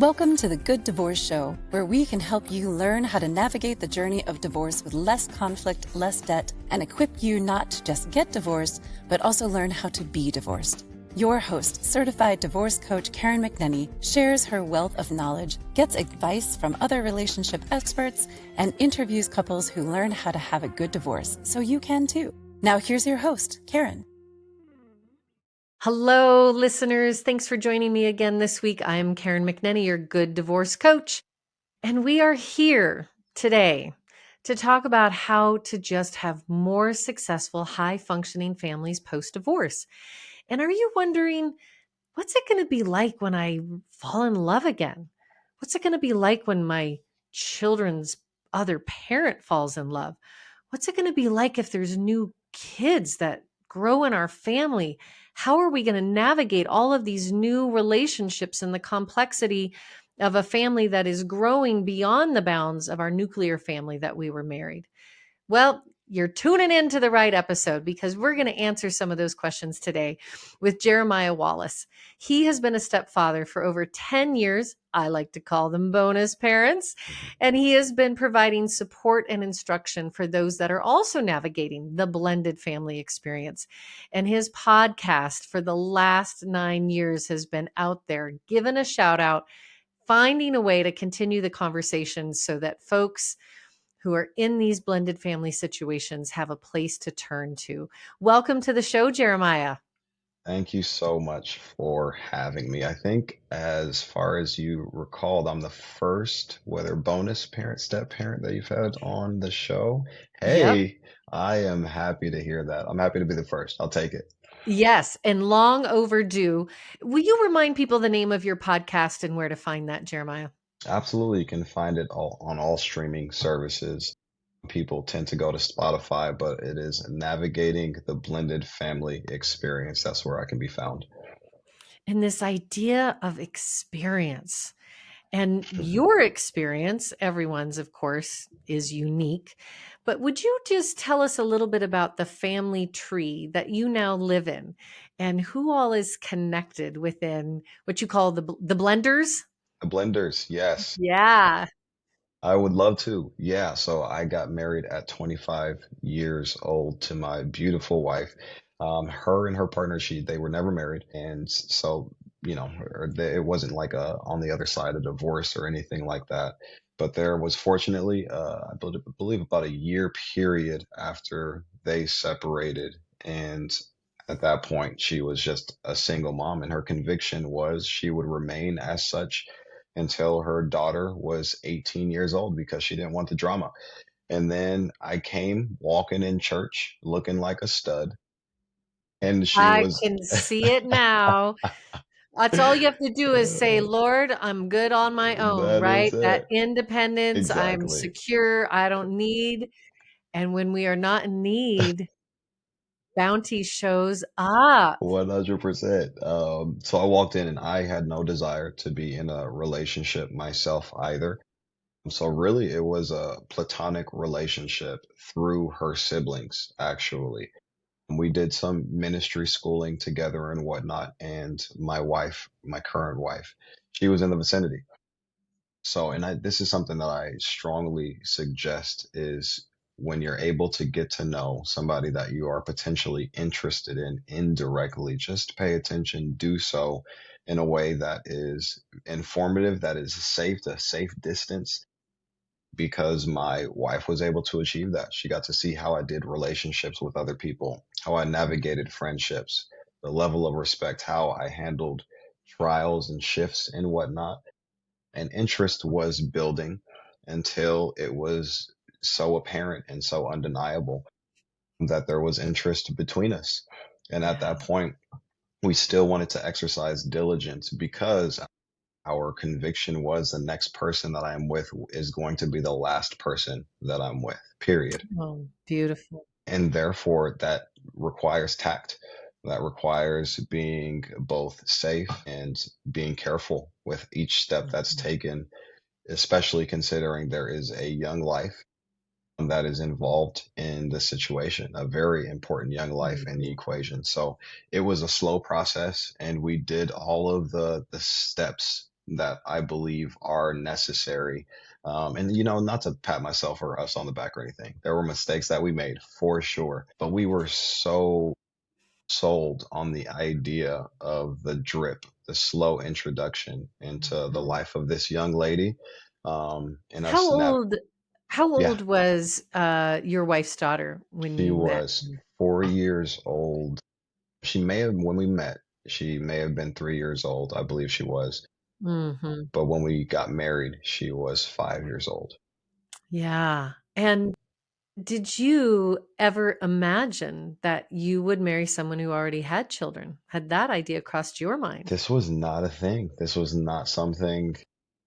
Welcome to the Good Divorce Show, where we can help you learn how to navigate the journey of divorce with less conflict, less debt, and equip you not to just get divorced, but also learn how to be divorced. Your host, certified divorce coach Karen McNenny, shares her wealth of knowledge, gets advice from other relationship experts, and interviews couples who learn how to have a good divorce, so you can too. Now here's your host, Karen. Hello, listeners. Thanks for joining me again this week. I'm Karen McNenny, your good divorce coach. And we are here today to talk about how to just have more successful, high functioning families post divorce. And are you wondering, what's it going to be like when I fall in love again? What's it going to be like when my children's other parent falls in love? What's it going to be like if there's new kids that grow in our family? How are we going to navigate all of these new relationships and the complexity of a family that is growing beyond the bounds of our nuclear family that we were married? Well, you're tuning into the right episode because we're going to answer some of those questions today with Jeremiah Wallace. He has been a stepfather for over 10 years. I like to call them bonus parents. And he has been providing support and instruction for those that are also navigating the blended family experience. And his podcast for the last 9 years has been out there, given a shout out, finding a way to continue the conversation so that folks who are in these blended family situations have a place to turn to. Welcome to the show, Jeremiah. Thank you so much for having me. I think as far as you recalled, I'm the first, whether bonus parent, step parent that you've had on the show. Yep. Hey, I am happy to hear that. I'm happy to be the first. I'll take it. Yes, and long overdue. Will you remind people the name of your podcast and where to find that, Jeremiah? Absolutely. You can find it on all streaming services. People tend to go to Spotify, but it is Navigating the Blended Family Experience. That's where I can be found. And this idea of experience. And your experience, everyone's, of course, is unique. But would you just tell us a little bit about the family tree that you now live in and who all is connected within what you call the blenders? The Blenders, yes. Yeah. I would love to. Yeah. So I got married at 25 years old to my beautiful wife. Her and her partner, they were never married. And so, it wasn't like on the other side of divorce or anything like that. But there was fortunately, believe about a year period after they separated. And at that point, she was just a single mom. And her conviction was she would remain as such until her daughter was 18 years old because she didn't want the drama. And then I came walking in church looking like a stud. And she I was, can see it now. That's all you have to do is say, Lord, I'm good on my own, that is right? That it. independence, I'm Exactly. secure, I don't need. And when we are not in need, bounty shows up. 100%. So I walked in and I had no desire to be in a relationship myself either. So really, it was a platonic relationship through her siblings, actually. We did some ministry schooling together and whatnot. And my wife, my current wife, she was in the vicinity. So, this is something that I strongly suggest is when you're able to get to know somebody that you are potentially interested in indirectly, just pay attention, do so in a way that is informative, that is safe, a safe distance, because my wife was able to achieve that. She got to see how I did relationships with other people, how I navigated friendships, the level of respect, how I handled trials and shifts and whatnot. And interest was building until it was so apparent and so undeniable that there was interest between us. And at Yeah. that point, we still wanted to exercise diligence because our conviction was the next person that I am with is going to be the last person that I'm with, period. Oh, beautiful. And therefore, that requires tact. That requires being both safe and being careful with each step that's Mhm. taken, especially considering there is a young life that is involved in the situation, a very important young life in the Mhm. equation. So it was a slow process, and we did all of the steps that I believe are necessary. And, not to pat myself or us on the back or anything. There were mistakes that we made for sure, but we were so sold on the idea of the drip, the slow introduction into the Mhm. life of this young lady. And How us nav old how Yeah, old was, your wife's daughter when she you met? was 4 years old. She may have, when we met, she may have been 3 years old. I believe she was. Mhm. But when we got married, she was 5 years old. Yeah, and did you ever imagine that you would marry someone who already had children? Had that idea crossed your mind? This was not a thing. This was not something,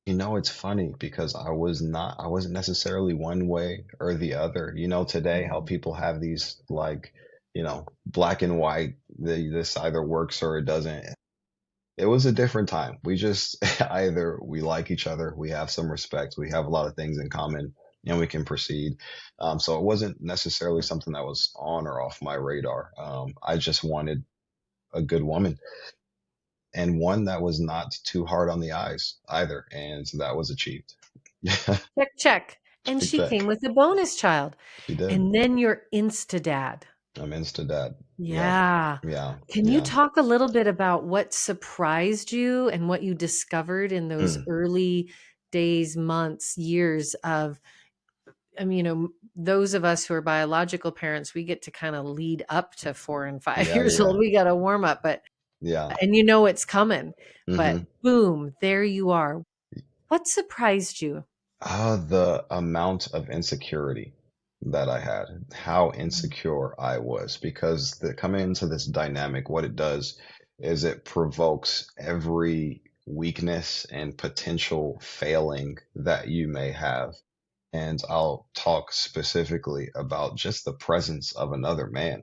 it's funny because I wasn't necessarily one way or the other. Today, how Mhm. people have these like, black and white, this either works or it doesn't. It was a different time. We just either we like each other, we have some respect, we have a lot of things in common, and we can proceed. So it wasn't necessarily something that was on or off my radar. I just wanted a good woman and one that was not too hard on the eyes either, and that was achieved. Check, check, and Check, she came check. with a bonus child, She did. and then you're insta-dad. I'm insta dad. Yep. Yeah. Yeah. Can you Yeah. talk a little bit about what surprised you and what you discovered in those Mm. early days, months, years of I mean, those of us who are biological parents, we get to kind of lead up to 4 and 5 Yeah. years Yeah. old. We got to warm up, but Yeah. and it's coming. But Hmm. boom, there you are. What surprised you? The amount of insecurity that I had, how Mhm. insecure I was, because coming into this dynamic, what it does is it provokes every weakness and potential failing that you may have. And I'll talk specifically about just the presence of another man.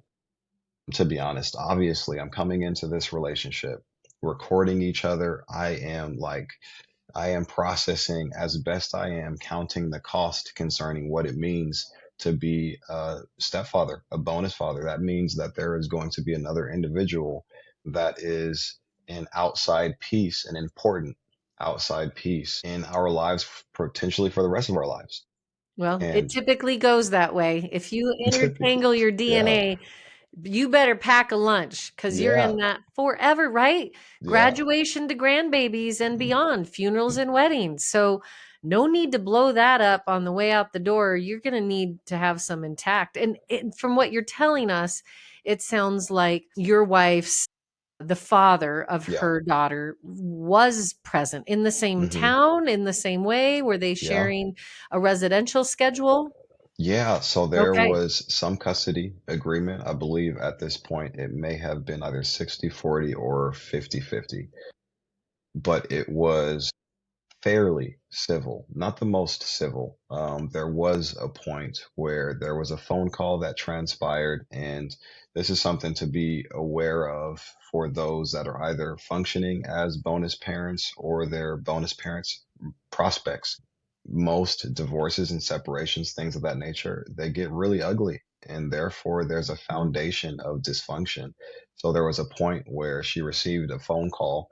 To be honest, obviously, I'm coming into this relationship, recording each other. I am processing as best I am, counting the cost concerning what it means to be a stepfather, a bonus father. That means that there is going to be another individual that is an outside piece, an important outside piece in our lives, potentially for the rest of our lives. Well, it And typically goes that way. If you intertangle your yeah, DNA, you better pack a lunch because you're yeah, in that forever, right? yeah. Graduation to grandbabies and beyond, funerals and weddings. So, no need to blow that up on the way out the door. You're going to need to have some intact. And from what you're telling us, it sounds like your wife's the father of Yeah. her daughter was present in the same Hmm. town, in the same way. Were they Yeah. sharing a residential schedule? Yeah. So there Okay. was some custody agreement. I believe at this point it may have been either 60-40 or 50-50, but it was fairly civil, not the most civil. There was a point where there was a phone call that transpired, and this is something to be aware of for those that are either functioning as bonus parents or their bonus parents prospects. Most divorces and separations, things of that nature, they get really ugly, and therefore there's a Mm. foundation of dysfunction. So there was a point where she received a phone call,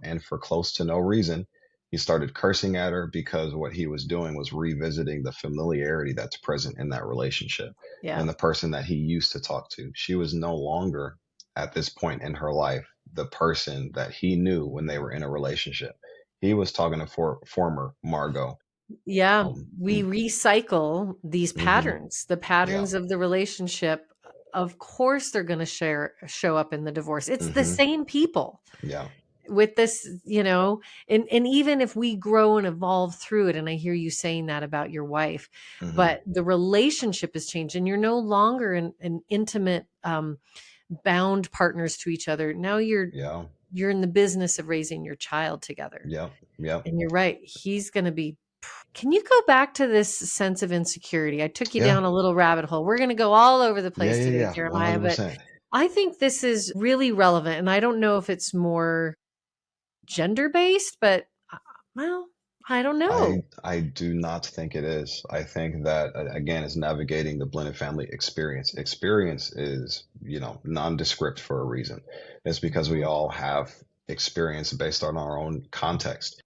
and for close to no reason, he started cursing at her because what he was doing was revisiting the familiarity that's present in that relationship Yeah. and the person that he used to talk to. She was no longer, at this point in her life, the person that he knew when they were in a relationship. He was talking to former Margot. Yeah, Um, we recycle these hmm. patterns, the Yeah. patterns of the relationship. Of course, they're going to show up in the divorce. It's the Hmm. same people Yeah. with this, and even if we grow and evolve through it, and I hear you saying that about your wife, Hmm. but the relationship has changed, and you're no longer an intimate, bound partners to each other. Now Yeah. you're in the business of raising your child together, Yep. Yep. and you're right. He's going to be. Can you go back to this sense of insecurity? I took you Yeah. down a little rabbit hole. We're going to go all over the Yeah. place Yeah. today, Yeah. Jeremiah, but 100%. I think this is really relevant. And I don't know if it's more gender based, but well, I don't know. I do not think it is. I think that again, it's navigating the blended family experience. Experience is, nondescript for a reason. It's because we Mhm. all have experience based on our own context.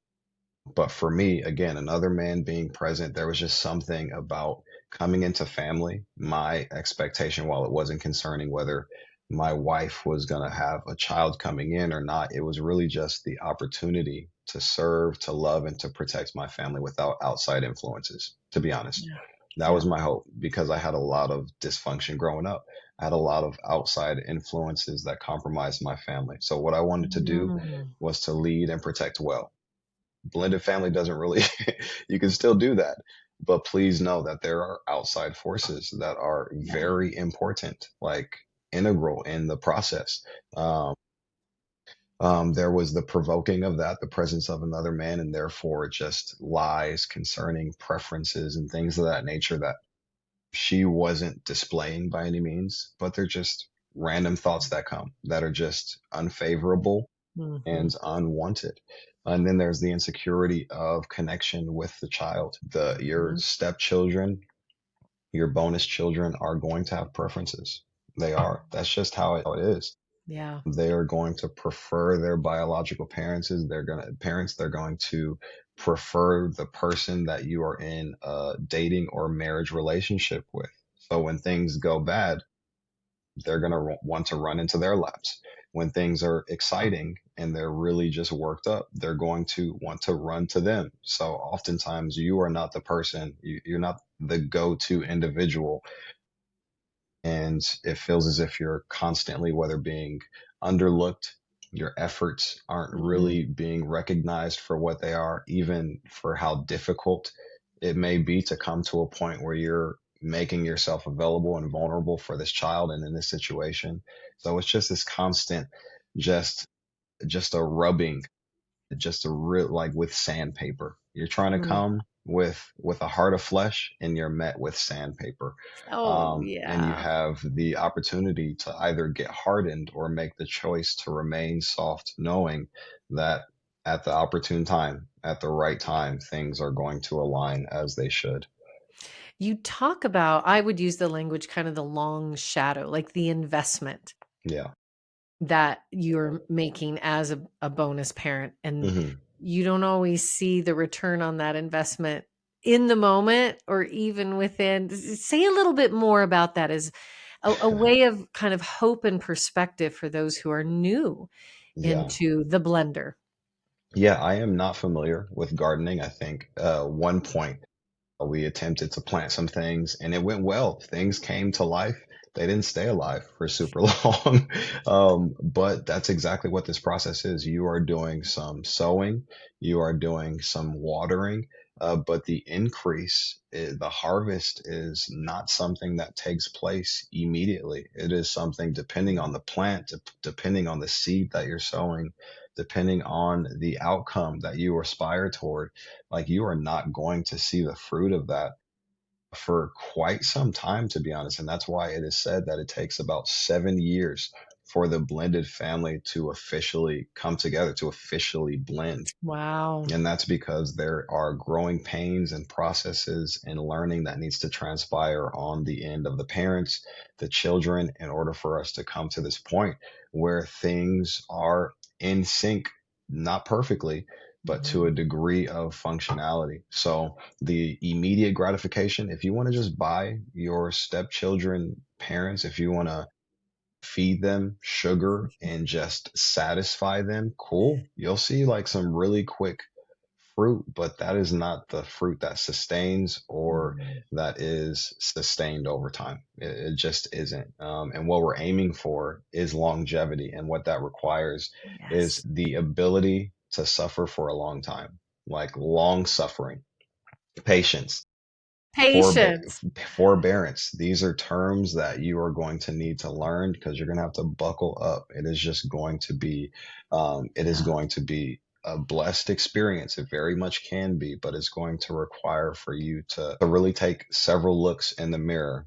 But for me, again, another man being present, there was just something about coming into family. My expectation, while it wasn't concerning whether my wife was going to have a child coming in or not, it was really just the opportunity to serve, to love, and to protect my family without outside influences, to be honest. Yeah. That Yeah. was my hope because I had a lot of dysfunction growing up. I had a lot of outside influences that compromised my family. So, what I wanted to do Mm. was to lead and protect well. Blended family doesn't really, you can still do that. But please know that there are outside forces that are Yeah. very important, like integral in the process. Um, there was the provoking of that, the presence of another man, and therefore just lies concerning preferences and things of that nature that she wasn't displaying by any means, but they're just random thoughts that come that are just unfavorable Hmm. and unwanted. And then there's the insecurity of connection with the child. Your Hmm. stepchildren, your bonus children are going to have preferences. They are. That's just how it is. Yeah. They are going to prefer their biological parents. They're going to prefer the person that you are in a dating or marriage relationship with. So when things go bad, they're going to want to run into their laps. When things are exciting and they're really just worked up, they're going to want to run to them. So oftentimes you are not the person, you're not the go-to individual. And it feels as if you're constantly, whether being underlooked, your efforts aren't Hmm. really being recognized for what they are, even for how difficult it may be to come to a point where you're making yourself available and vulnerable for this child and in this situation. So it's just this constant, just just a rubbing, just a real, like with sandpaper. You're trying to Mm. come with a heart of flesh, and you're met with sandpaper. Oh, And you yeah. have the opportunity to either get hardened or make the choice to remain soft, knowing that at the opportune time, at the right time, things are going to align as they should. You talk about, I would use the language kind of the long shadow, like the investment Yeah. that you're making as a bonus parent. And Hmm. you don't always see the return on that investment in the moment or even within. Say a little bit more about that as a way of kind of hope and perspective for those who are new Yeah. into the blender. Yeah. I am not familiar with gardening. I think one point we attempted to plant some things and it went well. Things came to life. They didn't stay alive for super long. But that's exactly what this process is. You are doing some sowing, you are doing some watering, but the increase, the harvest is not something that takes place immediately. It is something depending on the plant, depending on the seed that you're sowing, depending on the outcome that you aspire toward. Like you are not going to see the fruit of that for quite some time, to be honest. And that's why it is said that it takes about 7 years for the blended family to officially come together, to officially blend. Wow. And that's because there are growing pains and processes and learning that needs to transpire on the end of the parents, the children, in order for us to come to this point where things are in sync, not perfectly, but to a Mhm. degree of functionality. So the immediate gratification, if you want to just buy your stepchildren parents, if you want to feed them sugar and just satisfy them, cool. You'll see like some really quick fruit, but that is not the fruit that sustains or Mm. that is sustained over time. It just isn't. And what we're aiming for is longevity. And what that requires is Yes. the ability to suffer for a long time, like long suffering, patience, forbear, Patience. forbearance. These are terms that you are going to need to learn because you're going to have to buckle up. It is just going to be, it is Yeah. going to be a blessed experience. It very much can be, but it's going to require for you to really take several looks in the mirror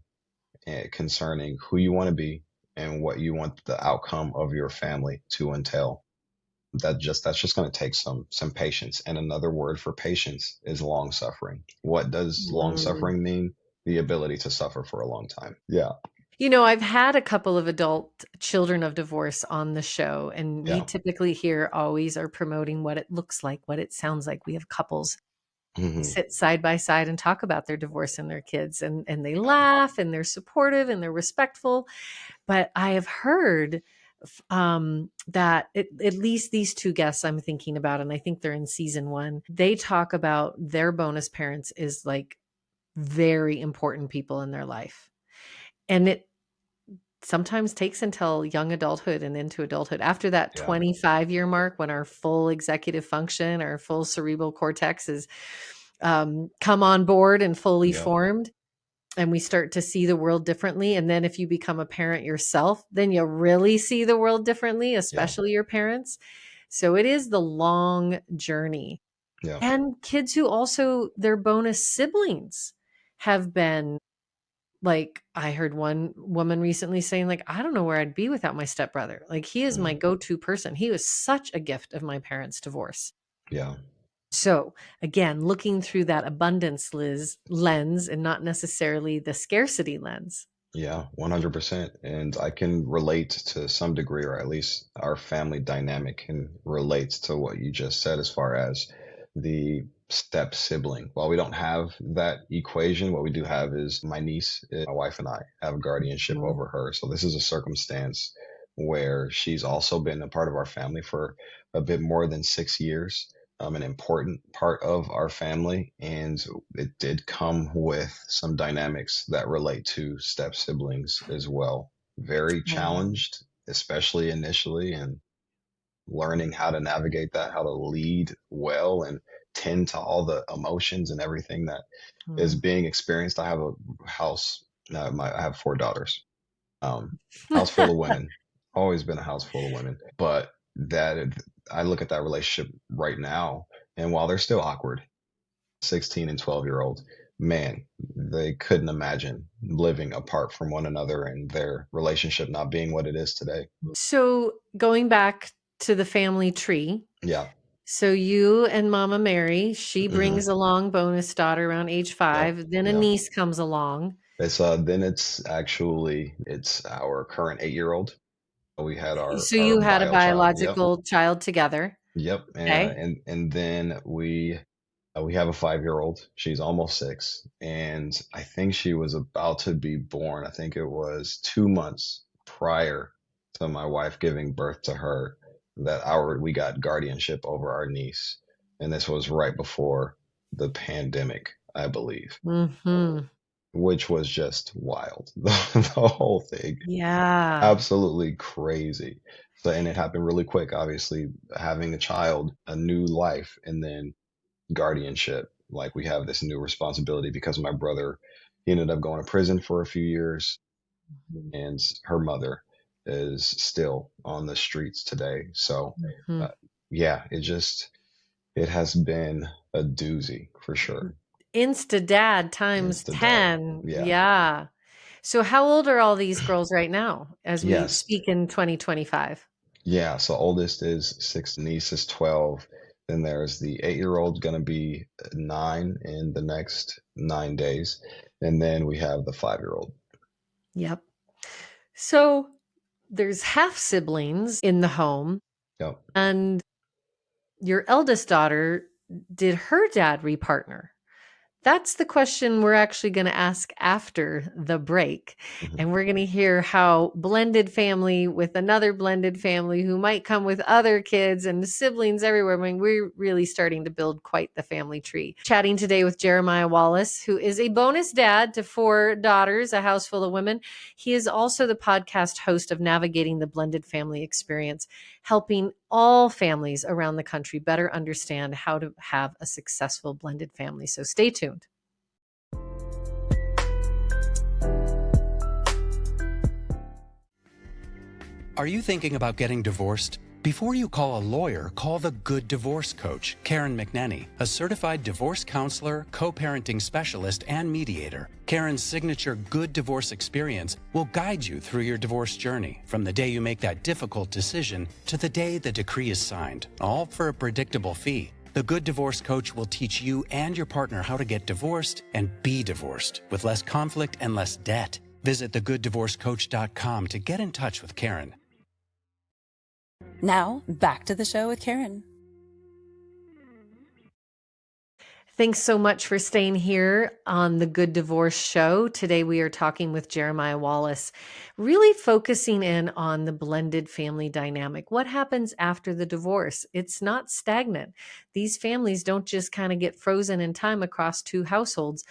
concerning who you want to be and what you want the outcome of your family to entail. That's just going to take some patience. And another word for patience is long suffering. What does long Mm. suffering mean? The ability to suffer for a long time. Yeah. I've had a couple of adult children of divorce on the show, and we Yeah. typically here always are promoting what it looks like, what it sounds like. We have couples Hmm. sit side by side and talk about their divorce and their kids, and they Yeah. laugh and they're supportive and they're respectful. But I have heard that at least these two guests I'm thinking about, and I think they're in season 1, they talk about their bonus parents is like very important people in their life. And it sometimes takes until young adulthood and into adulthood. After that Yeah. 25-year mark, when our full executive function, our full cerebral cortex is come on board and fully Yep. formed, and we start to see the world differently. And then if you become a parent yourself, then you really see the world differently, Yeah. especially your parents. So it is the long journey. Yeah. And kids who also, their bonus siblings have been like, I heard one woman recently saying, like, I don't know where I'd be without my stepbrother. Like, he is my Hmm. go-to person. He was such a gift of my parents' divorce. Yeah. So again, looking through that abundance lens and not necessarily the scarcity lens. Yeah, 100%. And I can relate to some degree, or at least our family dynamic can relate to what you just said as far as the step sibling. While we don't have that equation, what we do have is my niece, my wife and I have guardianship Mhm. over her. So this is a circumstance where she's also been a part of our family for a bit more than 6 years. An important part of our family, and it did come with some dynamics that relate to step siblings as well. Very Um, challenged, especially initially, and learning how to navigate that, how to lead well and tend to all the emotions and everything that is mm. being experienced. I have a house, I have 4 daughters, house full of women, always been a house full of women, but I look at that relationship right now, and while they're still awkward, 16 and 12-year-old, man, they couldn't imagine living apart from one another and their relationship not being what it is today. So going back to the family tree, Yeah. so you and Mama Mary, she Hmm. brings along bonus daughter around age Yep. 5, then a Yeah. niece comes along. It's our current 8-year-old. We had So our you had a bio child. Yep. biological child together. Yep. Okay. And then we have a 5-year-old. She's almost 6, and I think she was about to be born. I think it was 2 months prior to my wife giving birth to her that our we got guardianship over our niece, and this was right before the pandemic, I believe, Hmm. which was just wild. The whole thing, Yeah. absolutely crazy. So, and it happened really quick. Obviously, having a child, a new life, and then guardianship. Like we have this new responsibility because my brother, he ended up going to prison for a few years, and her mother is still on the streets today. So, Mhm. uh, yeah, it has been a doozy for sure. Insta dad times Insta dad. 10. Yeah. Yeah. So how old are all these girls right now as we Yes. speak in 2025? Yeah. So oldest is 6, niece is 12. Then there's the 8-year old going to be 9 in the next 9 days. And then we have the 5-year-old. Yep. So there's half siblings in the home, Yep. and your eldest daughter, did her dad repartner? That's the question we're actually going to ask after the break. Mhm. And we're going to hear how blended family with another blended family who might come with other kids and siblings everywhere. I mean, we're really starting to build quite the family tree. Chatting today with Jeremiah Wallace, who is a bonus dad to 4 daughters, a house full of women. He is also the podcast host of Navigating the Blended Family Experience, helping all families around the country better understand how to have a successful blended family. So stay tuned. Are you thinking about getting divorced? Before you call a lawyer, call the Good Divorce Coach, Karen McNenny, a certified divorce counselor, co-parenting specialist, and mediator. Karen's signature Good Divorce experience will guide you through your divorce journey, from the day you make that difficult decision to the day the decree is signed, all for a predictable fee. The Good Divorce Coach will teach you and your partner how to get divorced and be divorced with less conflict and less debt. Visit thegooddivorcecoach.com to get in touch with Karen. Now, back to the show with Karen. Thanks so much for staying here on the Good Divorce Show. Today we are talking with Jeremiah Wallace, really focusing in on the blended family dynamic. What happens after the divorce? It's not stagnant. These families don't just kind of get frozen in time across two households.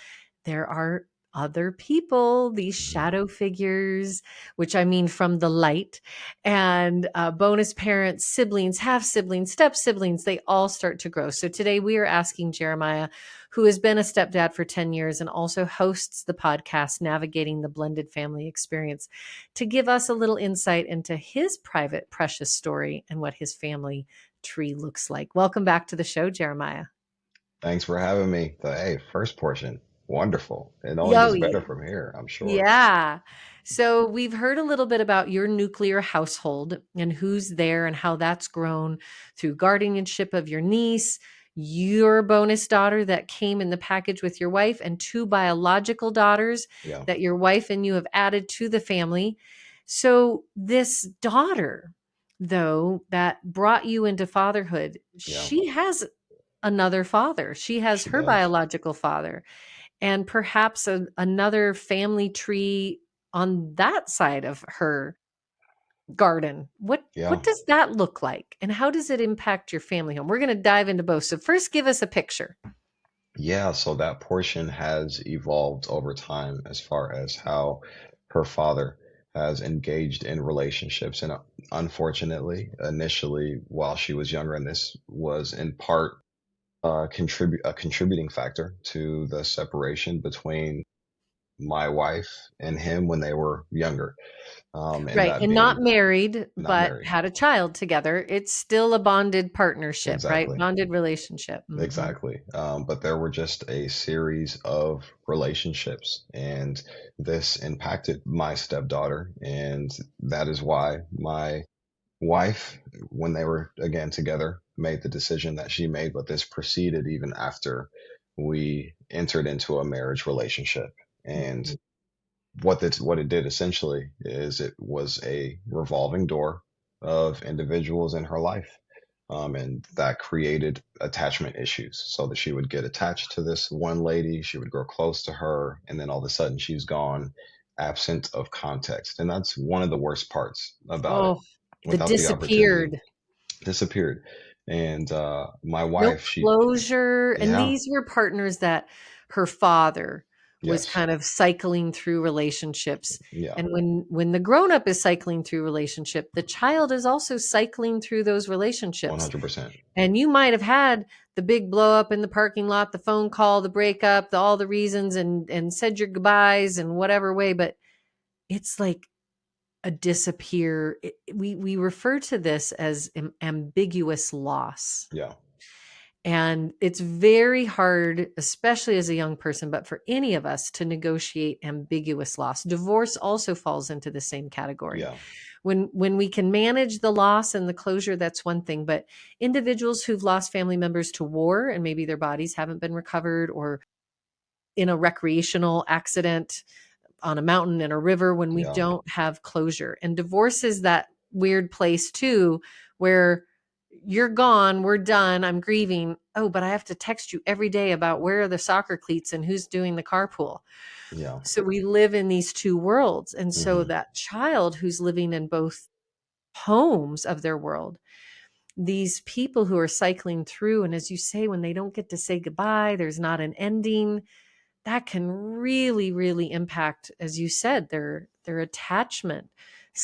There are other people, these shadow figures, which I mean from the light, and bonus parents, siblings, half siblings, step siblings, they all start to grow. So today we are asking Jeremiah, who has been a stepdad for 10 years and also hosts the podcast Navigating the Blended Family Experience, to give us a little insight into his private, precious story and what his family tree looks like. Welcome back to the show, Jeremiah. Thanks for having me. Hey, first portion, wonderful. It only Yo, gets better from here, I'm sure. yeah. So we've heard a little bit about your nuclear household and who's there and how that's grown through guardianship of your niece, your bonus daughter that came in the package with your wife, and two biological daughters Yeah, that your wife and you have added to the family. So this daughter, though, that brought you into fatherhood, yeah, she has another father. She has she her does. biological father and perhaps another family tree on that side of her garden. What Yeah. does that look like, and how does it impact your family home? We're going to dive into both. So first, give us a picture. Yeah, so that portion has evolved over time as far as how her father has engaged in relationships. And unfortunately, initially, while she was younger, and this was in part a contributing factor to the separation between my wife and him when they were younger. And Right, that and not being married, not but married. had a child together. It's still a bonded partnership, right? Exactly. Bonded relationship. Exactly. But there were just a series of relationships, and this impacted my stepdaughter. And that is why my wife, when they were again together, made the decision that she made. But this proceeded even after we entered into a marriage relationship. And Mhm. what it did essentially is it was a revolving door of individuals in her life, and that created attachment issues, so that she would get attached to this one lady, she would grow close to her, and then all of a sudden she's gone, absent of context. And that's one of the worst parts about it. Oh, the Without the opportunity, disappeared. disappeared. And my No wife, she, closure, and yeah, these were partners that her father was yes, kind of cycling through relationships. yeah, And when the grown-up is cycling through relationship, the child is also cycling through those relationships. 100%, And you might have had the big blow up in the parking lot, the phone call, the breakup, all the reasons, and said your goodbyes in whatever way, but it's like a disappear. We refer to this as ambiguous loss. yeah, And it's very hard, especially as a young person, but for any of us to negotiate ambiguous loss. Divorce also falls into the same category. yeah, When we can manage the loss and the closure, that's one thing. But individuals who've lost family members to war and maybe their bodies haven't been recovered, or in a recreational accident on a mountain and a river, when we yeah, don't have closure. And divorce is that weird place too, where you're gone, we're done, I'm grieving. Oh, but I have to text you every day about where are the soccer cleats and who's doing the carpool. yeah, So we live in these two worlds. And so hmm, that child who's living in both homes of their world, these people who are cycling through, and as you say, when they don't get to say goodbye, there's not an ending, that can really, really impact, as you said, their attachment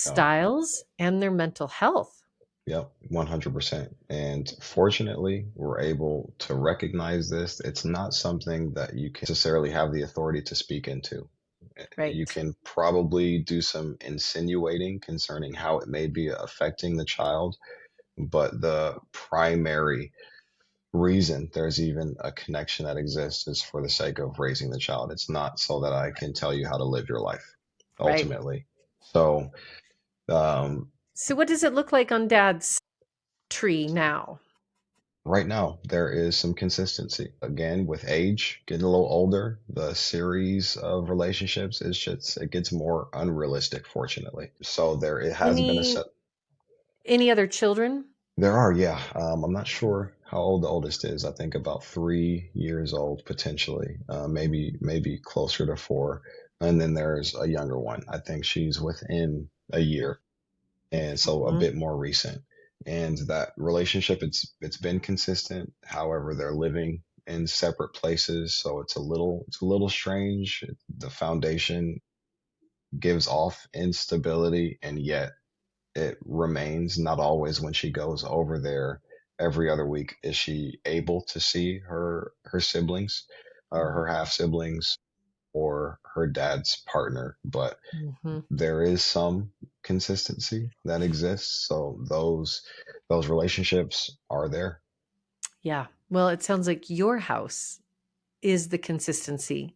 yeah. styles and their mental health. Yep, 100%. And fortunately, we're able to recognize this. It's not something that you can necessarily have the authority to speak into. You Right. can probably do some insinuating concerning how it may be affecting the child, but the primary reason there's even a connection that exists is for the sake of raising the child. It's not so that I can tell you how to live your life, Right. ultimately. So, um, So what does it look like on dad's tree now? Right now, there is some consistency. Again, with age, getting a little older, the series of relationships is just, it gets more unrealistic, fortunately. So there, it has been a Any set. any other children? There are, yeah. I'm not sure how old the oldest is. I think about 3 years old, potentially, maybe closer to four. And then there's a younger one. I think she's within a year, and so a Mhm. bit more recent. And that relationship, it's been consistent. However, they're living in separate places, so it's a little strange. The foundation gives off instability, and yet it remains. Not always when she goes over there every other week is she able to see her siblings, or her half siblings, or her dad's partner, but Mhm. there is some consistency that exists. So those relationships are there. Yeah. Well, it sounds like your house is the consistency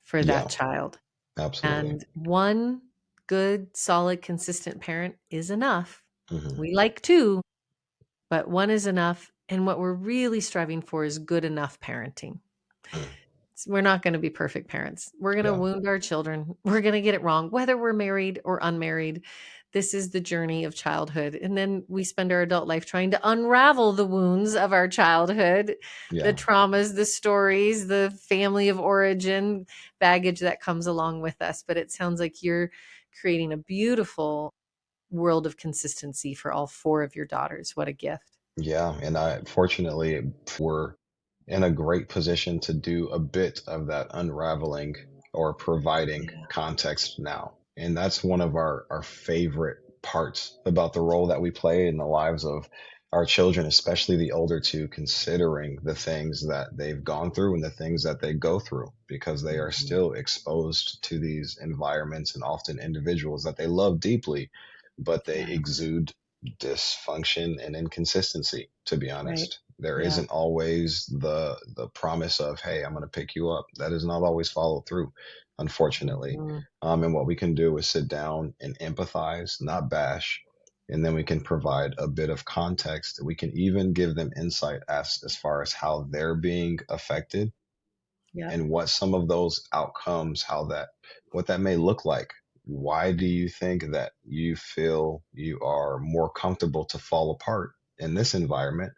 for that Yeah, child. absolutely. And one good, solid, consistent parent is enough. Hmm. We like two, but one is enough. And what we're really striving for is good enough parenting. We're not going to be perfect parents. We're going to Yeah, wound our children. We're going to get it wrong, whether we're married or unmarried. This is the journey of childhood. And then we spend our adult life trying to unravel the wounds of our childhood, the yeah, traumas, the stories, the family of origin baggage that comes along with us. But it sounds like you're creating a beautiful world of consistency for all four of your daughters. What a gift. yeah. And I fortunately we're in a great position to do a bit of that unraveling or providing Yeah. context now. And that's one of our favorite parts about the role that we play in the lives of our children, especially the older two, considering the things that they've gone through and the things that they go through, because they are Mhm. still exposed to these environments and often individuals that they love deeply, but they Yeah. exude dysfunction and inconsistency, to be Right. honest. There Yeah. isn't always the promise of, hey, I'm going to pick you up. That is not always followed through, unfortunately. Mhm. And what we can do is sit down and empathize, not bash, and then we can provide a bit of context. We can even give them insight as far as how they're being affected Yeah. and what some of those outcomes, what that may look like. Why do you think that you feel you are more comfortable to fall apart in this environment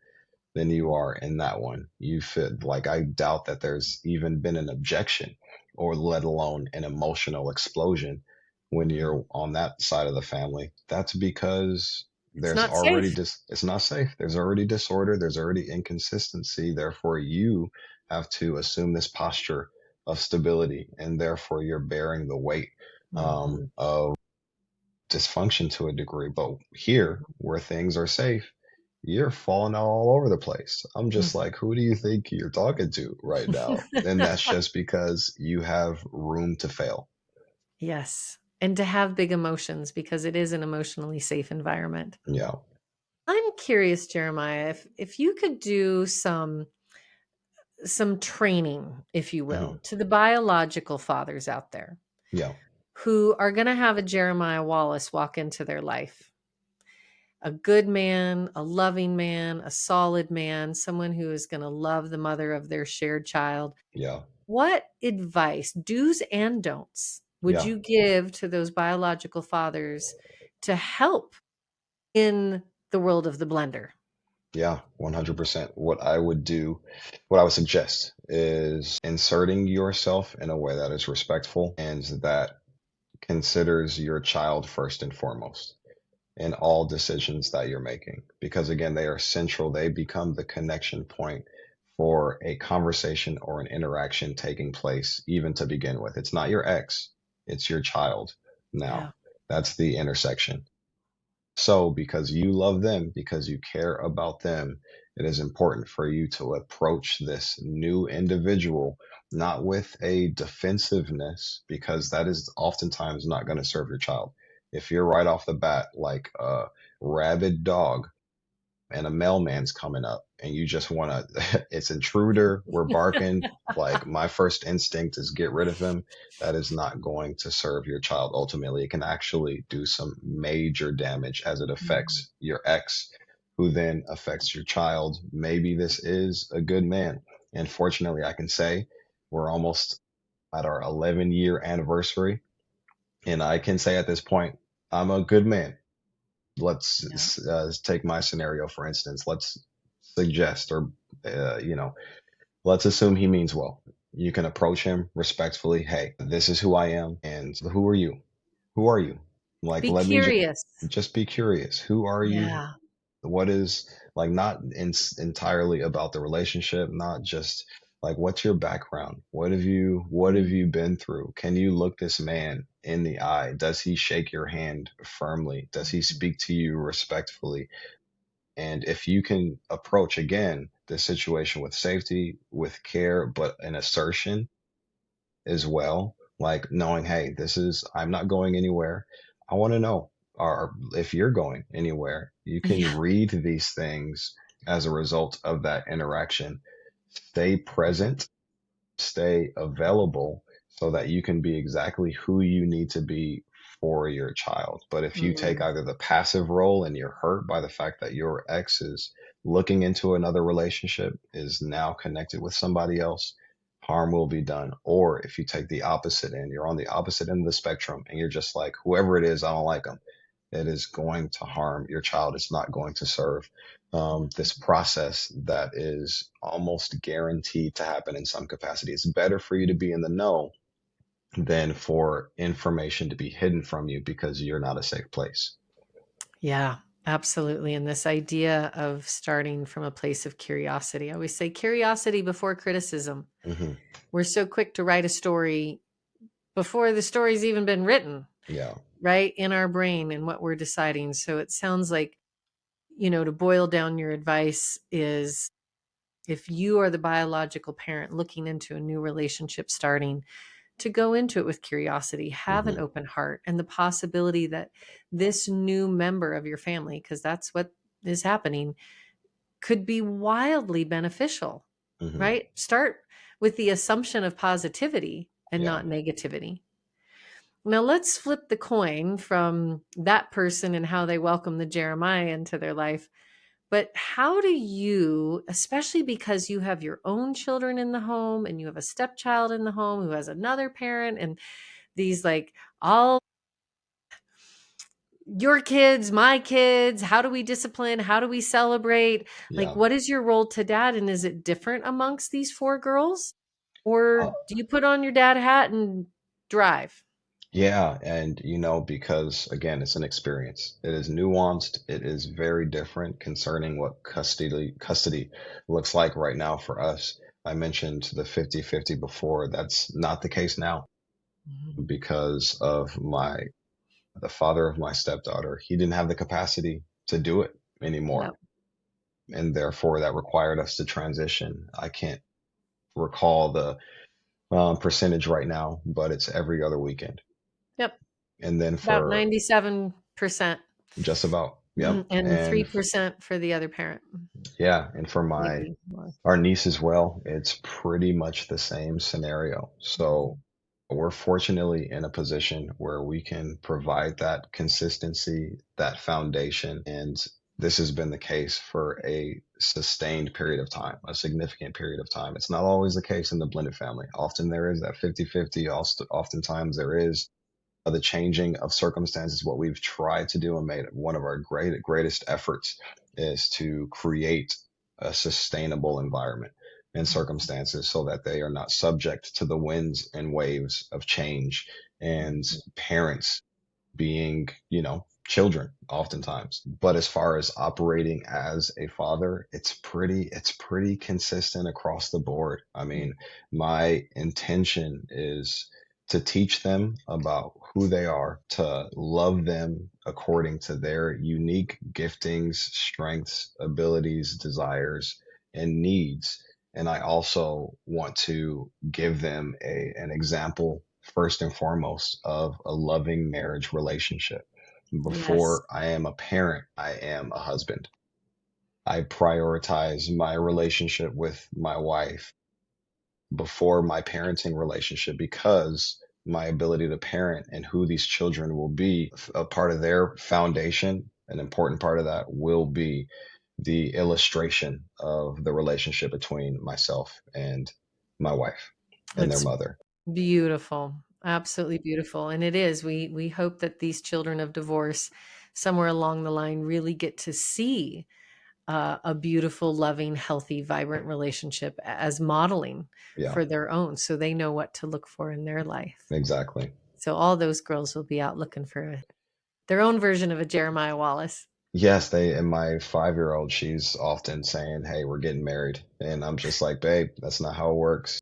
than you are in that one? You feel like, I doubt that there's even been an objection, or let alone an emotional explosion when Mhm. you're on that side of the family. That's because It's there's not already safe. it's not safe. There's already disorder, there's already inconsistency. Therefore, you have to assume this posture of stability, and therefore you're bearing the weight Mhm. of dysfunction to a degree. But here, where things are safe, you're falling all over the place. I'm just like, who do you think you're talking to right now? And that's just because you have room to fail. Yes, and to have big emotions because it is an emotionally safe environment. Yeah. I'm curious, Jeremiah, if you could do some training, if you Hmm. will, to the biological fathers out there Yeah. who are going to have a Jeremiah Wallace walk into their life. A good man, a loving man, a solid man, someone who is going to love the mother of their shared child. Yeah. What advice, do's and don'ts, would Yeah. you give to those biological fathers to help in the world of the blender? Yeah. 100%. What I would suggest is inserting yourself in a way that is respectful and that considers your child first and foremost in all decisions that you're making, because again, they are central. They become the connection point for a conversation or an interaction taking place, even to begin with. It's not your ex, it's your child. Yeah. Now that's the intersection. So because you love them, because you care about them, it is important for you to approach this new individual not with a defensiveness, because that is oftentimes not going to serve your child. If you're right off the bat like a rabid dog and a mailman's coming up and you just want to, it's intruder, we're barking, like my first instinct is get rid of him. That is not going to serve your child. Ultimately, it can actually do some major damage as it Mhm. affects your ex, who then affects your child. Maybe this is a good man. And fortunately, I can say we're almost at our 11-year anniversary. And I can say at this point, I'm a good man. Yeah. Take my scenario, for instance. Let's suggest, or, let's assume he means well. You can approach him respectfully. Hey, this is who I am. And who are you? Who are you? Like, Be let me curious. just be curious. Who are you? Yeah. What is, like, not entirely about the relationship, not just like, what's your background? What have you been through? Can you look this man in the eye? Does he shake your hand firmly? Does he speak to you respectfully? And if you can approach again the situation with safety, with care, but an assertion as well, like knowing, hey, I'm not going anywhere. I want to know, or if you're going anywhere, you can Yeah. read these things as a result of that interaction. Stay present, stay available so that you can be exactly who you need to be for your child. But if you take Mm. either the passive role and you're hurt by the fact that your ex is looking into another relationship, is now connected with somebody else, harm will be done. Or if you take the opposite end, you're on the opposite end of the spectrum and you're just like, whoever it is, I don't like them. It is going to harm your child. It's not going to serve this process that is almost guaranteed to happen in some capacity. It's better for you to be in the know than for information to be hidden from you because you're not a safe place. Yeah, absolutely. And this idea of starting from a place of curiosity. I always say curiosity before criticism. Hmm. We're so quick to write a story before the story's even been written, Yeah. right? In our brain and what we're deciding. So it sounds like, to boil down your advice is if you are the biological parent looking into a new relationship starting, to go into it with curiosity, have an Hmm. open heart, and the possibility that this new member of your family, because that's what is happening, could be wildly beneficial, Hmm. right? Start with the assumption of positivity and Yeah. not negativity. Now let's flip the coin from that person and how they welcome the Jeremiah into their life. But how do you, especially because you have your own children in the home and you have a stepchild in the home who has another parent and these like all your kids, my kids, how do we discipline? How do we celebrate? Like, Yeah. what is your role to dad? And is it different amongst these four girls? Uh, Or do you put on your dad hat and drive? yeah. And, because again, it's an experience. It is nuanced. It is very different concerning what custody looks like right now for us. I mentioned the 50-50 before. That's not the case now Mhm. because of the father of my stepdaughter. He didn't have the capacity to do it anymore. Yep. And therefore that required us to transition. I can't recall the percentage right now, but it's every other weekend. Yep. And then About for 97%. just about, yep. And And 3% for the other parent. yeah, and for Maybe more. our niece as well, it's pretty much the same scenario. So we're fortunately in a position where we can provide that consistency, that foundation. And this has been the case for a sustained period of time, a significant period of time. It's not always the case in the blended family. Often there is that 50-50. Oftentimes there is the changing of circumstances. What we've tried to do and made one of our greatest efforts is to create a sustainable environment and circumstances so that they are not subject to the winds and waves of change and parents being, children oftentimes. But as far as operating as a father, it's pretty consistent across the board. I mean, my intention is to teach them about who they are, to love them according to their unique giftings, strengths, abilities, desires, and needs. And I also want to give them an example, first and foremost, of a loving marriage relationship. Yes. Before I am a parent, I am a husband. I prioritize my relationship with my wife before my parenting relationship because my ability to parent and who these children will be, a part of their foundation, an important part of that will be the illustration of the relationship between myself and my wife and their It's mother. beautiful. Absolutely beautiful. And it is. We hope that these children of divorce somewhere along the line really get to see a beautiful, loving, healthy, vibrant relationship as modeling Yeah, for their own, so they know what to look for in their life. exactly. So all those girls will be out looking for their own version of a Jeremiah Wallace. Yes, they and my 5-year-old, she's often saying, "Hey, we're getting married." And I'm just like, "Babe, that's not how it works."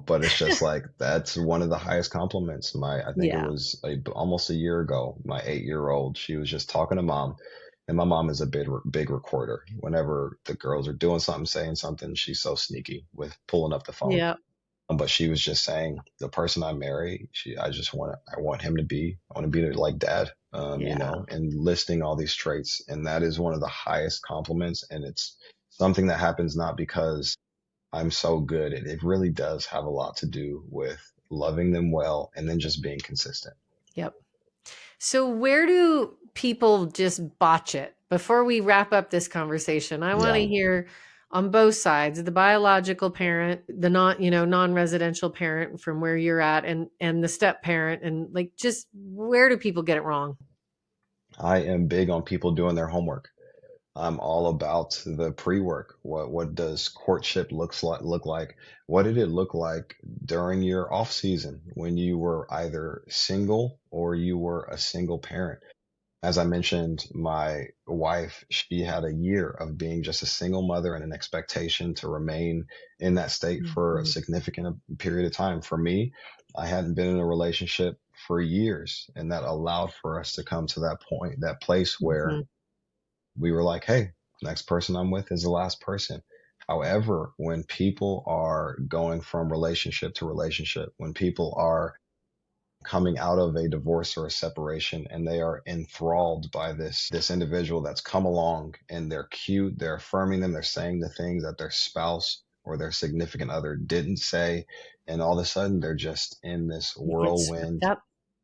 But it's just like that's one of the highest compliments. I think it Yeah. was almost a year ago, my 8-year-old, she was just talking to mom, and my mom is a big recorder. Whenever the girls are doing something, saying something, she's so sneaky with pulling up the phone. Yeah. But she was just saying, the person I marry, I want him to be, I want to be like dad, Yeah. and listing all these traits. And that is one of the highest compliments. And it's something that happens not because I'm so good. It really does have a lot to do with loving them well and then just being consistent. Yep. So, where do people just botch it? Before we wrap up this conversation, I want Yeah. to hear on both sides, the biological parent, the non-residential parent from where you're at, and the step parent, and like, just where do people get it wrong? I am big on people doing their homework. I'm all about the pre-work. What does courtship look like? What did it look like during your off season when you were either single or you were a single parent? As I mentioned, my wife, she had a year of being just a single mother and an expectation to remain in that state for a Mhm. significant period of time. For me, I hadn't been in a relationship for years, and that allowed for us to come to that point, that place where Mhm. we were like, hey, next person I'm with is the last person. However, when people are going from relationship to relationship, when people are coming out of a divorce or a separation and they are enthralled by this individual that's come along and they're cute, they're affirming them, they're saying the things that their spouse or their significant other didn't say, and all of a sudden they're just in this You get swept whirlwind. up.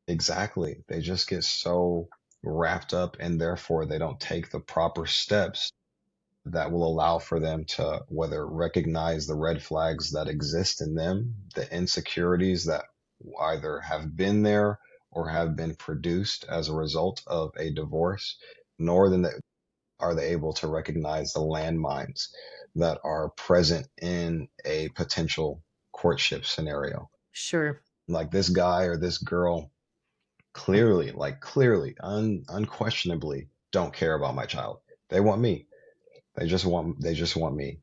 Exactly, they just get so wrapped up and therefore they don't take the proper steps that will allow for them to whether recognize the red flags that exist in them, the insecurities that either have been there or have been produced as a result of a divorce, nor then are they able to recognize the landmines that are present in a potential courtship scenario. Sure. Like this guy or this girl clearly, unquestionably don't care about my child. They want me. They just want me.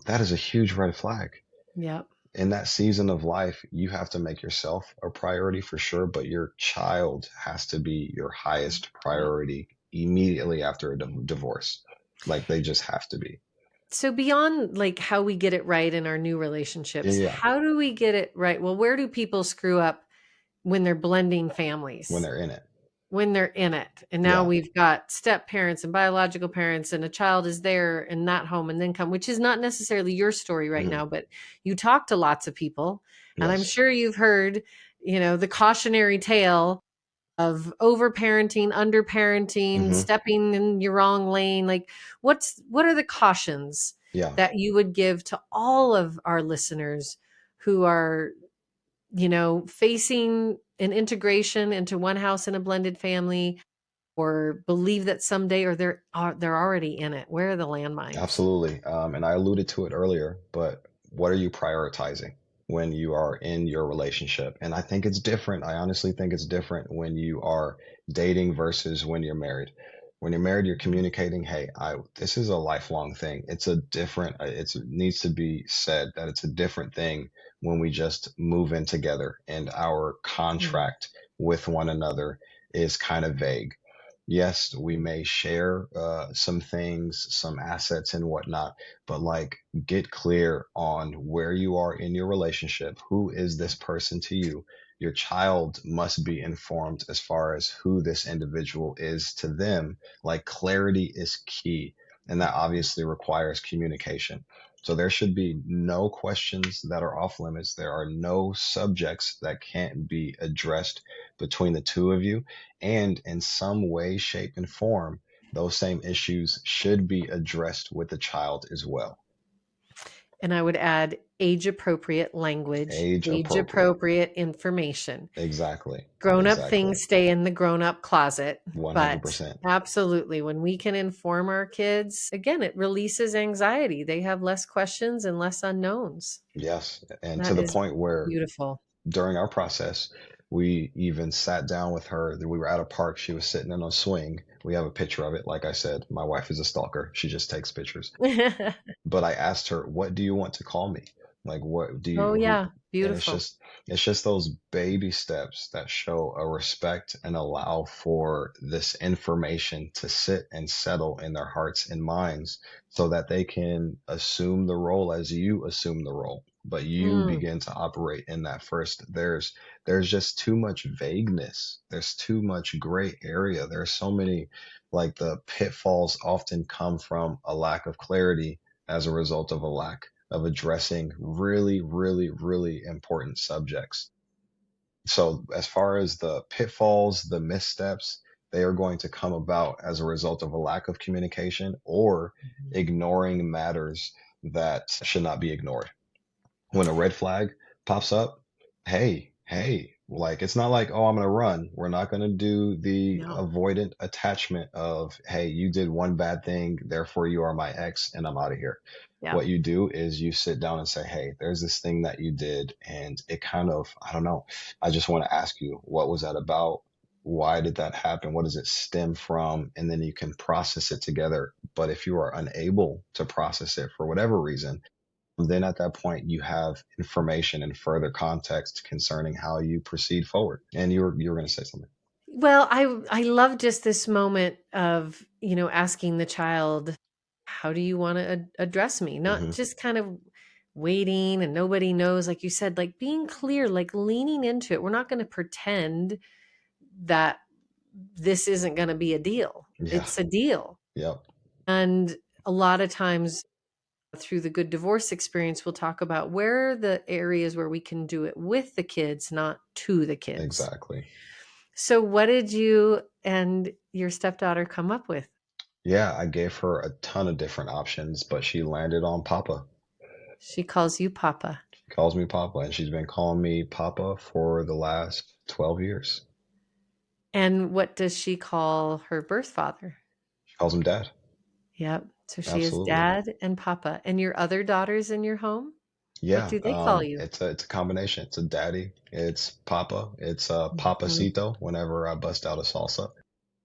That is a huge red flag. Yep. In that season of life, you have to make yourself a priority for sure, but your child has to be your highest Yep. priority immediately after a divorce. Like they just have to be. So beyond like how we get it right in our new Yeah, relationships, yeah. how do we get it right? Well, where do people screw up when they're blending When families? they're in it. When they're in it. And now Yeah. we've got step parents and biological parents, and a child is there in that home and then come, which is not necessarily your story right Hmm. now, but you talk to lots of people. And I'm Yes. sure you've heard, the cautionary tale of overparenting, underparenting, Hmm. stepping in your wrong lane. Like, what are the cautions Yeah. that you would give to all of our listeners who are, facing an integration into one house in a blended family, or believe that someday, or they're already in it? Where are the landmines? Absolutely. And I alluded to it earlier, but what are you prioritizing when you are in your relationship? And I think it's different. I honestly think it's different when you are dating versus when you're married. When you're married, you're communicating, hey, this is a lifelong thing. It's a different, it needs to be said that it's a different thing when we just move in together and our Mhm. contract with one another is kind of vague. Yes, we may share some things, some assets and whatnot, but like get clear on where you are in your relationship. Who is this person to you? Your child must be informed as far as who this individual is to them. Like clarity is key, and that obviously requires communication. So there should be no questions that are off limits. There are no subjects that can't be addressed between the two of you, and in some way, shape, and form, those same issues should be addressed with the child as well. And I would add age appropriate language, Age age appropriate. appropriate information. Exactly. Grown up Exactly. things stay in the grown up closet. But 100%. absolutely, when we can inform our kids, again, it releases anxiety. They have less questions and less unknowns. Yes. And to That the is point where beautiful. during our process, we even sat down with her. We were at a park. She was sitting in a swing. We have a picture of it. Like I said, my wife is a stalker. She just takes pictures. But I asked her, "What do you want to call me? Like, what do Oh, you who?" yeah. And Beautiful. it's just those baby steps that show a respect and allow for this information to sit and settle in their hearts and minds so that they can assume the role as you assume the role. But you Mm, begin to operate in that first. There's just too much vagueness. There's too much gray area. There's so many, like, the pitfalls often come from a lack of clarity as a result of a lack of addressing really, really, really important subjects. So, as far as the pitfalls, the missteps, they are going to come about as a result of a lack of communication or mhm. ignoring matters that should not be ignored. When a red flag pops up, hey, like, it's not like, oh, I'm gonna run. We're not gonna do the No. avoidant attachment of, hey, you did one bad thing, therefore you are my ex and I'm out of here. Yeah. What you do is you sit down and say, hey, there's this thing that you did, and it kind of, I don't know. I just want to ask you, what was that about? Why did that happen? What does it stem from? And then you can process it together. But if you are unable to process it for whatever reason, then at that point you have information and further context concerning how you proceed forward. And you were going to say something. Well, I love just this moment of, asking the child, how do you want to address me? Not Hmm. just kind of waiting and nobody knows, like you said, like being clear, like leaning into it. We're not going to pretend that this isn't going to be a deal. Yeah. It's a deal. Yep. And a lot of times through the good divorce experience, we'll talk about where are the areas where we can do it with the kids, not to the kids. Exactly. So, what did you and your stepdaughter come up with? Yeah, I gave her a ton of different options, but she landed on Papa. She calls you Papa. She calls me Papa, and she's been calling me Papa for the last 12 years. And what does she call her birth father? She calls him Dad. Yep. So she is Absolutely. dad and Papa. And your other daughters in your home? What Yeah, do they call you? it's a combination. It's a daddy. It's Papa. It's Mhm. Papacito whenever I bust out a salsa.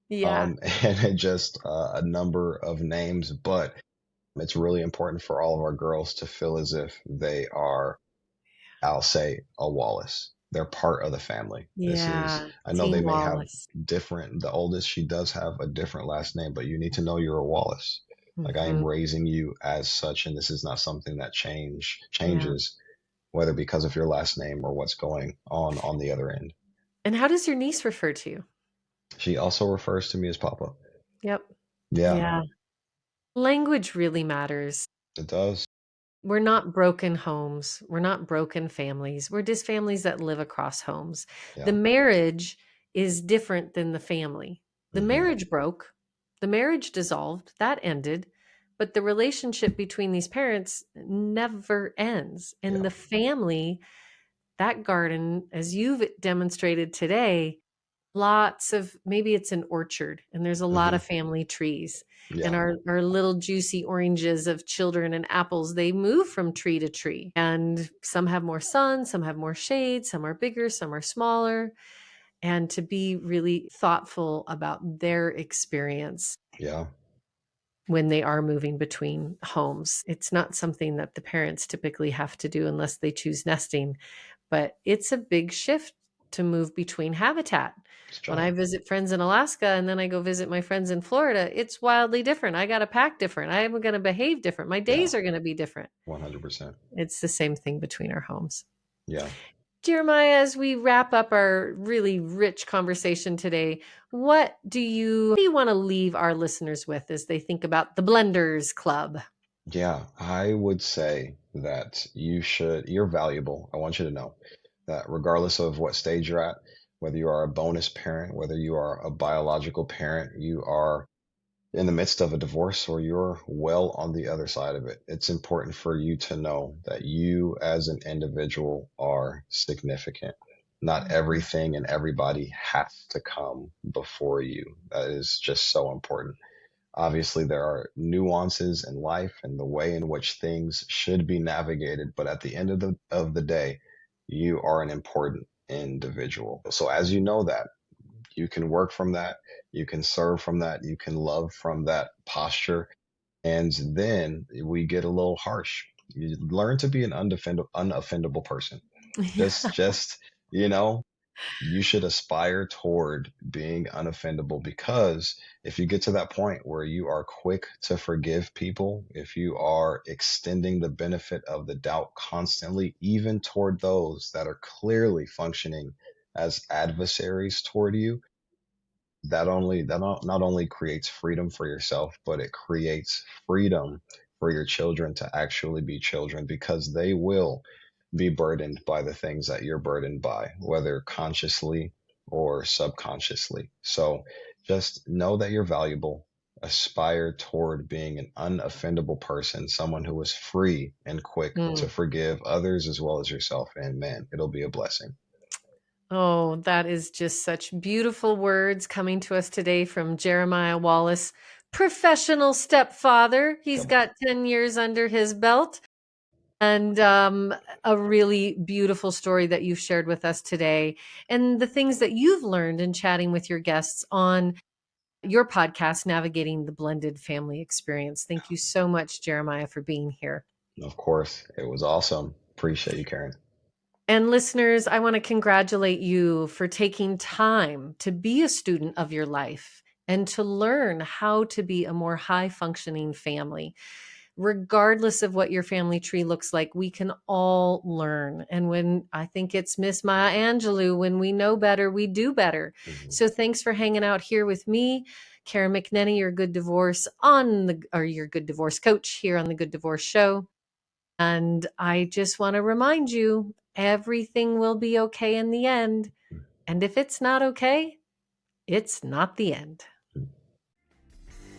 Yeah. And it just a number of names, but it's really important for all of our girls to feel as if they are, I'll say, a Wallace. They're part of the family. This is, Yeah. I know they Team may have Wallace. different, the oldest, she does have a different last name, but you need to know you're a Wallace. Like, I am Hmm. raising you as such, and this is not something that Yeah. changes, whether because of your last name or what's going on the other end. And how does your niece refer to you? She also refers to me as Papa. Yep. Yeah, Yeah. Language really matters. it does. We're not broken homes. We're not broken families. We're just families that live across homes. The Yeah. marriage is different than the family. The Hmm. marriage broke, the marriage dissolved, that ended, but the relationship between these parents never ends. And Yeah. the family, that garden, as you've demonstrated today, lots of, maybe it's an orchard and there's a lot Hmm. of family trees, and Yeah. our little juicy oranges of children and apples, they move from tree to tree, and some have more sun, some have more shade, some are bigger, some are smaller, and to be really thoughtful about their experience Yeah. when they are moving between homes. It's not something that the parents typically have to do unless they choose nesting, but it's a big shift to move between habitat. It's When I giant. visit friends in Alaska and then I go visit my friends in Florida, it's wildly different. I got to pack different. I'm going to behave different. My Yeah. days are going to be different. 100%. It's the same thing between our homes. Yeah. Jeremiah, as we wrap up our really rich conversation today, what do you want to leave our listeners with as they think about the Blenders Club? Yeah. I would say that you're valuable. I want you to know that regardless of what stage you're at, whether you are a bonus parent, whether you are a biological parent, you are in the midst of a divorce or you're well on the other side of it, it's important for you to know that you as an individual are significant. Not Mhm. everything and everybody has to come before you. That is just so important. Obviously, there are nuances in life and the way in which things should be navigated, but at the end of the day, you are an important individual. So as you know that, you can work from that, you can serve from that, you can love from that posture, and then we get a little harsh. You learn to be an unoffendable person. Yeah. Just you know, you should aspire toward being unoffendable, because if you get to that point where you are quick to forgive people, if you are extending the benefit of the doubt constantly, even toward those that are clearly functioning as adversaries toward you, that not only creates freedom for yourself, but it creates freedom for your children to actually be children, because they will be burdened by the things that you're burdened by, whether consciously or subconsciously. So just know that you're valuable. Aspire toward being an unoffendable person, someone who is free and quick to Mm. forgive others as well as yourself. And man, it'll be a blessing. Oh, that is just such beautiful words coming to us today from Jeremiah Wallace, professional stepfather. He's Come on. got 10 years under his belt. And a really beautiful story that you've shared with us today, and the things that you've learned in chatting with your guests on your podcast, Navigating the Blended Family Experience. Thank you so much, Jeremiah, for being here. Of course, it was awesome. Appreciate you, Karen. And listeners, I want to congratulate you for taking time to be a student of your life and to learn how to be a more high functioning family. Regardless of what your family tree looks like, we can all learn. And when I think it's Miss Maya Angelou, when we know better, we do better. Mhm. So thanks for hanging out here with me, Karen McNenny, your good divorce your good divorce coach here on the Good Divorce Show. And I just want to remind you, everything will be okay in the end. And if it's not okay, it's not the end.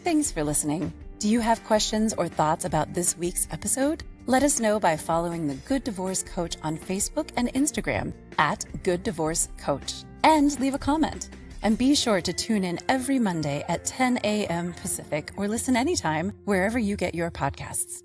Thanks for listening. Do you have questions or thoughts about this week's episode? Let us know by following the Good Divorce Coach on Facebook and Instagram at Good Divorce Coach, and leave a comment. And be sure to tune in every Monday at 10 a.m. Pacific, or listen anytime wherever you get your podcasts.